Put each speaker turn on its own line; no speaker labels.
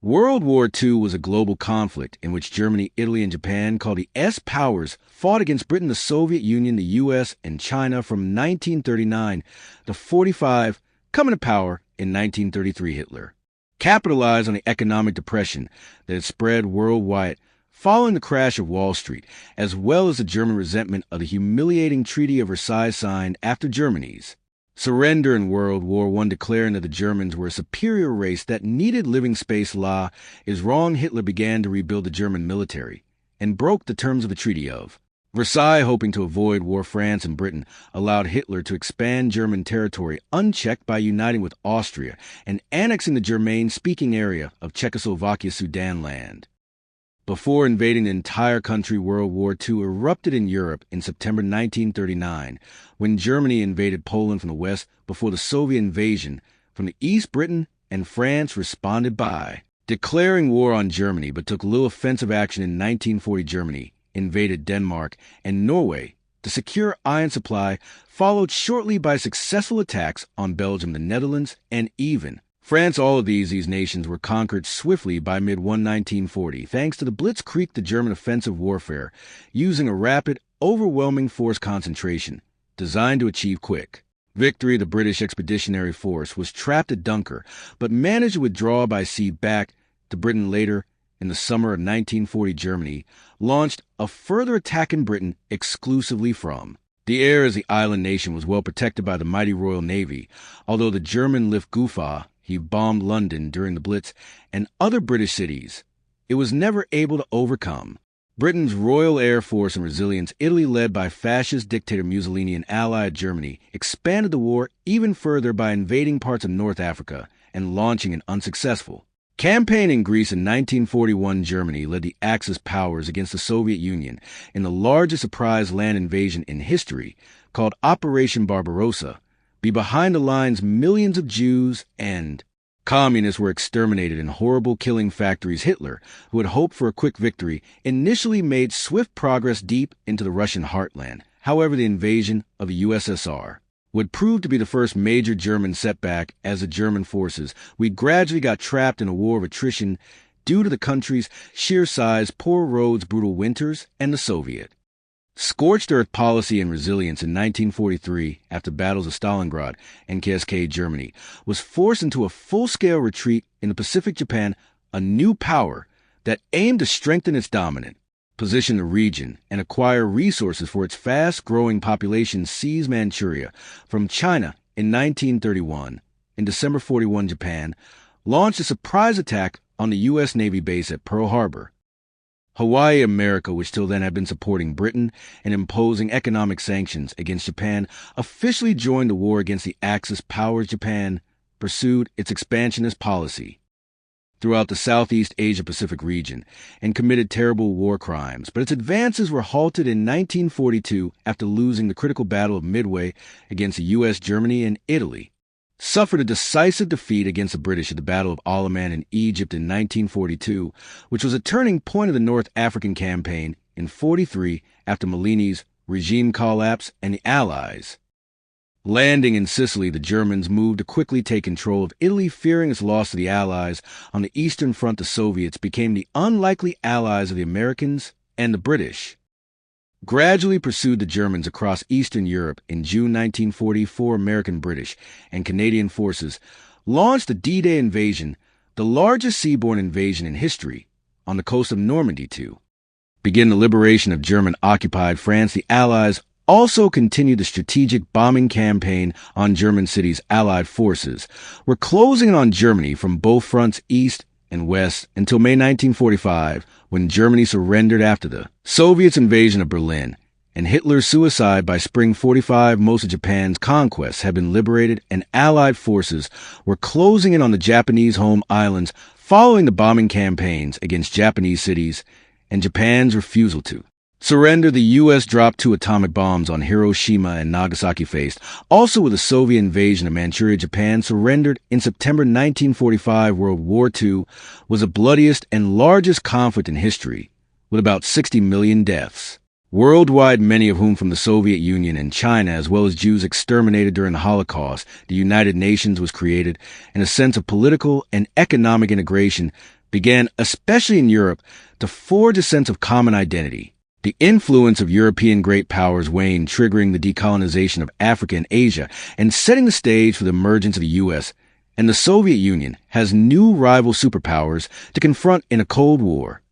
World War II was a global conflict in which Germany, Italy, and Japan, called the S powers, fought against Britain, the Soviet Union, the U.S., and China from 1939 to 45, coming to power in 1933. Hitler capitalized on the economic depression that had spread worldwide following the crash of Wall Street, as well as the German resentment of the humiliating Treaty of Versailles signed after Germany's surrender in World War I, declaring that the Germans were a superior race that needed living space. Law is wrong. Hitler began to rebuild the German military and broke the terms of the Treaty of Versailles, hoping to avoid war. France and Britain allowed Hitler to expand German territory unchecked by uniting with Austria and annexing the German-speaking area of Czechoslovakia, Sudetenland. Before invading the entire country, World War II erupted in Europe in September 1939, when Germany invaded Poland from the west before the Soviet invasion from the east. Britain and France responded by declaring war on Germany, but took little offensive action. In 1940, Germany invaded Denmark and Norway to secure iron supply, followed shortly by successful attacks on Belgium, the Netherlands, and even France. All of these nations were conquered swiftly by mid-1940, thanks to the Blitzkrieg, the German offensive warfare, using a rapid, overwhelming force concentration designed to achieve quick victory. The British Expeditionary Force was trapped at Dunkirk, but managed to withdraw by sea back to Britain. Later, in the summer of 1940, Germany launched a further attack in Britain exclusively from the air, as the island nation was well protected by the mighty Royal Navy, although the German Luftwaffe he bombed London during the Blitz and other British cities. It was never able to overcome Britain's Royal Air Force and resilience. Italy, led by fascist dictator Mussolini and allied Germany, expanded the war even further by invading parts of North Africa and launching an unsuccessful campaign in Greece. In 1941, Germany led the Axis powers against the Soviet Union in the largest surprise land invasion in history, called Operation Barbarossa. Behind the lines, millions of Jews and communists were exterminated in horrible killing factories. Hitler, who had hoped for a quick victory, initially made swift progress deep into the Russian heartland. However, the invasion of the USSR would prove to be the first major German setback, as the German forces gradually got trapped in a war of attrition due to the country's sheer size, poor roads, brutal winters, and the Soviet scorched earth policy and resilience. In 1943, after battles of Stalingrad and Cascade, Germany was forced into a full-scale retreat in the Pacific. Japan, a new power that aimed to strengthen its dominant position in the region and acquire resources for its fast-growing population, seized Manchuria from China in 1931. In December 41, Japan launched a surprise attack on the U.S. Navy base at Pearl Harbor, Hawaii. America, which till then had been supporting Britain and imposing economic sanctions against Japan, officially joined the war against the Axis powers. Japan pursued its expansionist policy throughout the Southeast Asia-Pacific region and committed terrible war crimes, but its advances were halted in 1942 after losing the critical Battle of Midway against the U.S. Germany and Italy suffered a decisive defeat against the British at the Battle of Alamein in Egypt in 1942, which was a turning point of the North African campaign in 43 after Mussolini's regime collapse and the Allies landing in Sicily. The Germans moved to quickly take control of Italy, fearing its loss to the Allies on the Eastern Front. The Soviets became the unlikely allies of the Americans, and the British gradually pursued the Germans across Eastern Europe. In June 1944, American, British, and Canadian forces launched the D-Day invasion, the largest seaborne invasion in history, on the coast of Normandy to begin the liberation of German-occupied France. The Allies also continued the strategic bombing campaign on German cities. Allied forces were closing in on Germany from both fronts, east and west, until May 1945, when Germany surrendered after the Soviets' invasion of Berlin and Hitler's suicide. By spring 45, most of Japan's conquests had been liberated, and Allied forces were closing in on the Japanese home islands following the bombing campaigns against Japanese cities and Japan's refusal to surrender. The U.S. dropped 2 atomic bombs on Hiroshima and Nagasaki. Faced also with the Soviet invasion of Manchuria, Japan surrendered in September 1945. World War II was the bloodiest and largest conflict in history, with about 60 million deaths worldwide, many of whom from the Soviet Union and China, as well as Jews exterminated during the Holocaust. The United Nations was created, and a sense of political and economic integration began, especially in Europe, to forge a sense of common identity. The influence of European great powers waned, triggering the decolonization of Africa and Asia and setting the stage for the emergence of the U.S., and the Soviet Union has new rival superpowers to confront in a Cold War.